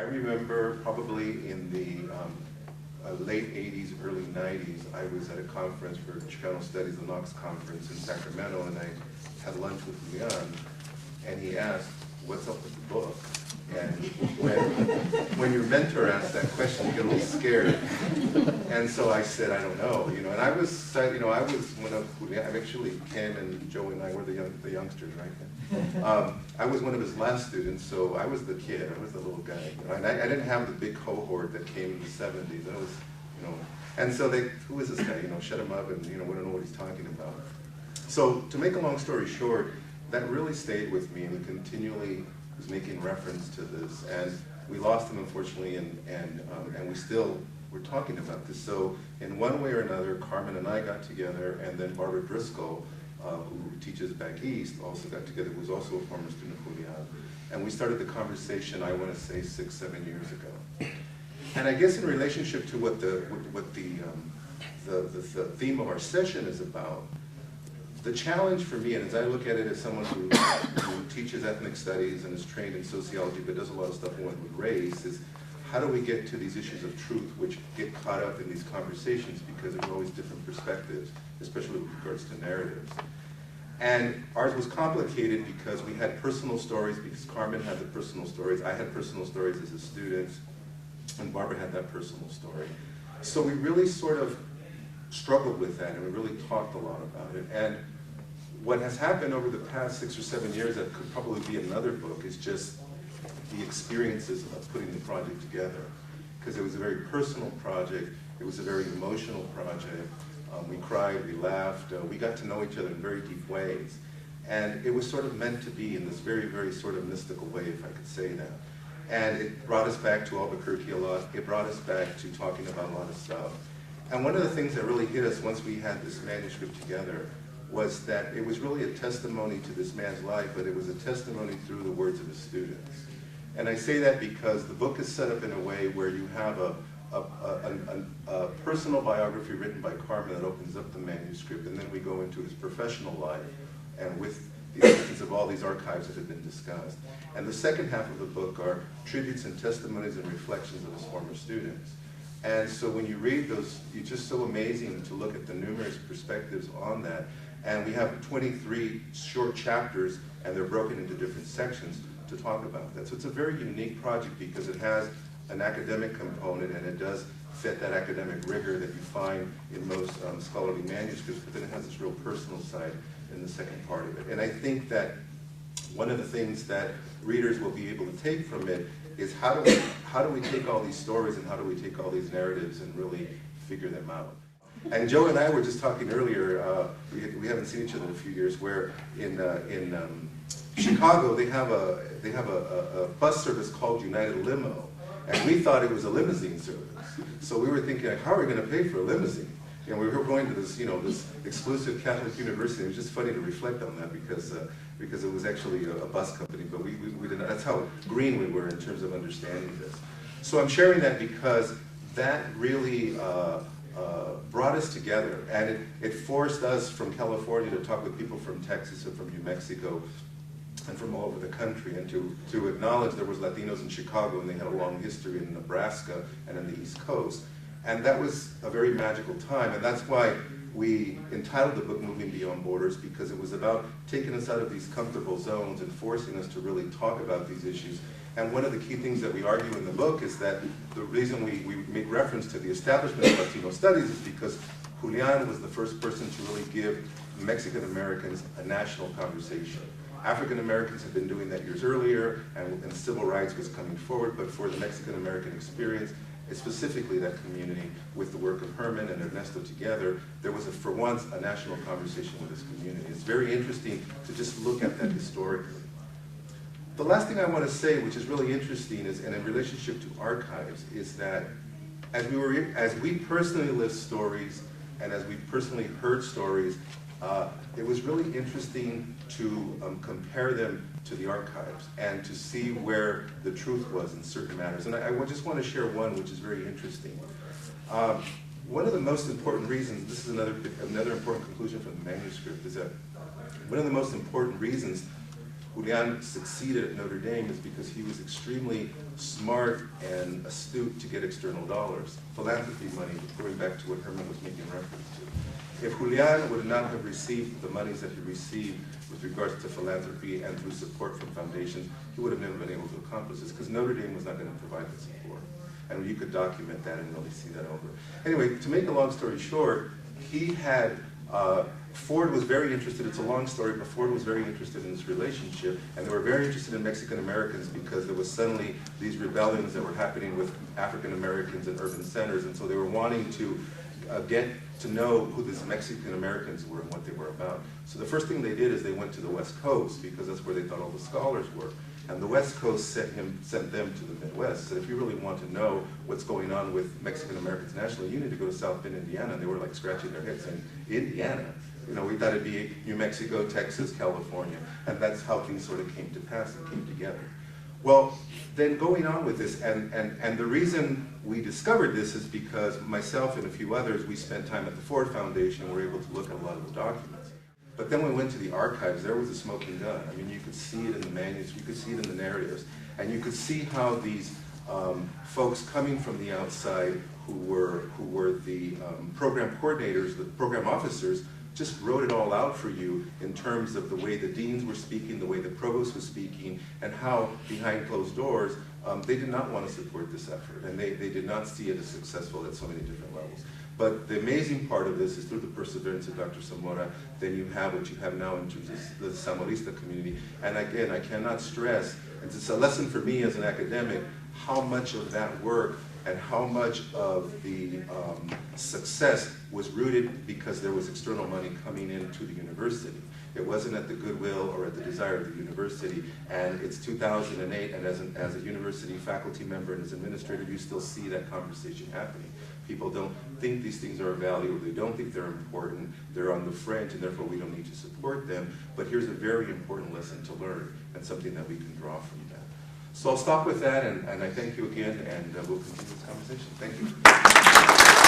I remember probably in the late 80s, early 90s, I was at a conference for Chicano Studies, the Knox Conference in Sacramento, and I had lunch with Julian, and he asked, what's up with the book? And when your mentor asks that question, you get a little scared. And so I said, I don't know, and I was one of, actually Ken and Joe and I were the youngsters, right? I was one of his last students, so I was the kid, I was the little guy. And I didn't have the big cohort that came in the 70s. I was, and so they, who is this guy? Shut him up, and we don't know what he's talking about. So to make a long story short, that really stayed with me, and he continually was making reference to this, and we lost him, unfortunately, and we still were talking about this. So in one way or another, Carmen and I got together, and then Barbara Driscoll, who teaches back east, also got together, who was also a former student of Julian, and we started the conversation, I want to say 6, 7 years ago. And I guess in relationship to what the theme of our session is about, the challenge for me, and as I look at it as someone who teaches ethnic studies and is trained in sociology but does a lot of stuff with race, is how do we get to these issues of truth which get caught up in these conversations because there are always different perspectives, especially with regards to narratives. And ours was complicated because we had personal stories, because Carmen had the personal stories, I had personal stories as a student, and Barbara had that personal story. So we really sort of struggled with that, and we really talked a lot about it. And what has happened over the past 6 or 7 years that could probably be another book is just the experiences of putting the project together. Because it was a very personal project, it was a very emotional project. We cried, we laughed, we got to know each other in very deep ways. And it was sort of meant to be in this very, very sort of mystical way, if I could say that. And it brought us back to Albuquerque a lot, it brought us back to talking about a lot of stuff. And one of the things that really hit us once we had this manuscript together was that it was really a testimony to this man's life, but it was a testimony through the words of his students. And I say that because the book is set up in a way where you have a personal biography written by Carmen that opens up the manuscript, and then we go into his professional life, and with the existence of all these archives that have been discussed. And the second half of the book are tributes and testimonies and reflections of his former students. And so when you read those, it's just so amazing to look at the numerous perspectives on that. And we have 23 short chapters, and they're broken into different sections to talk about that. So it's a very unique project because it has an academic component, and it does fit that academic rigor that you find in most scholarly manuscripts, but then it has this real personal side in the second part of it. And I think that one of the things that readers will be able to take from it is how do we take all these stories and how do we take all these narratives and really figure them out. And Joe and I were just talking earlier, we haven't seen each other in a few years, where in Chicago they have a bus service called United Limo, and we thought it was a limousine service. So we were thinking, like, how are we going to pay for a limousine? And we were going to this, this exclusive Catholic university. It was just funny to reflect on that because it was actually a bus company, but we didn't. That's how green we were in terms of understanding this. So I'm sharing that because that really brought us together, and it forced us from California to talk with people from Texas and from New Mexico and from all over the country, and to acknowledge there was Latinos in Chicago, and they had a long history in Nebraska and in the East Coast. And that was a very magical time, and that's why we entitled the book Moving Beyond Borders, because it was about taking us out of these comfortable zones and forcing us to really talk about these issues. And one of the key things that we argue in the book is that the reason we make reference to the establishment of Latino studies is because Julian was the first person to really give Mexican Americans a national conversation. African Americans had been doing that years earlier, and civil rights was coming forward, but for the Mexican American experience, specifically that community, with the work of Herman and Ernesto together, there was, for once, a national conversation with this community. It's very interesting to just look at that historically. The last thing I want to say, which is really interesting, is, and in relationship to archives, is that as we personally lived stories, and as we personally heard stories, it was really interesting to compare them to the archives and to see where the truth was in certain matters. And I just want to share one which is very interesting. One of the most important reasons, this is another important conclusion from the manuscript, is that one of the most important reasons Julian succeeded at Notre Dame is because he was extremely smart and astute to get external dollars, philanthropy money, going back to what Herman was making reference to. If Julian would not have received the monies that he received with regards to philanthropy and through support from foundations, he would have never been able to accomplish this, because Notre Dame was not going to provide the support. And you could document that and really see that over. Anyway, to make a long story short, he had, Ford was very interested, it's a long story, but Ford was very interested in this relationship, and they were very interested in Mexican Americans because there was suddenly these rebellions that were happening with African Americans in urban centers, and so they were wanting to get to know who these Mexican Americans were and what they were about. So the first thing they did is they went to the West Coast, because that's where they thought all the scholars were. And the West Coast sent them to the Midwest. Said, if you really want to know what's going on with Mexican Americans nationally, you need to go to South Bend, Indiana. And they were like scratching their heads saying, Indiana? You know, we thought it'd be New Mexico, Texas, California. And that's how things sort of came to pass and came together. Well, then going on with this, and the reason we discovered this is because myself and a few others, we spent time at the Ford Foundation, and were able to look at a lot of the documents. But then when we went to the archives, there was a smoking gun. I mean, you could see it in the manuscripts, you could see it in the narratives, and you could see how these folks coming from the outside who were the program coordinators, the program officers, just wrote it all out for you in terms of the way the deans were speaking, the way the provost was speaking, and how behind closed doors, they did not want to support this effort, and they did not see it as successful at so many different levels. But the amazing part of this is through the perseverance of Dr. Zamora, then you have what you have now in terms of the Zamorista community. And again, I cannot stress, and it's a lesson for me as an academic, how much of that work and how much of the success was rooted because there was external money coming into the university. It wasn't at the goodwill or at the desire of the university. And it's 2008, and as a university faculty member and as administrator, you still see that conversation happening. People don't think these things are of value, or they don't think they're important, they're on the fringe, and therefore we don't need to support them. But here's a very important lesson to learn, and something that we can draw from that. So I'll stop with that, and I thank you again, and we'll continue this conversation. Thank you.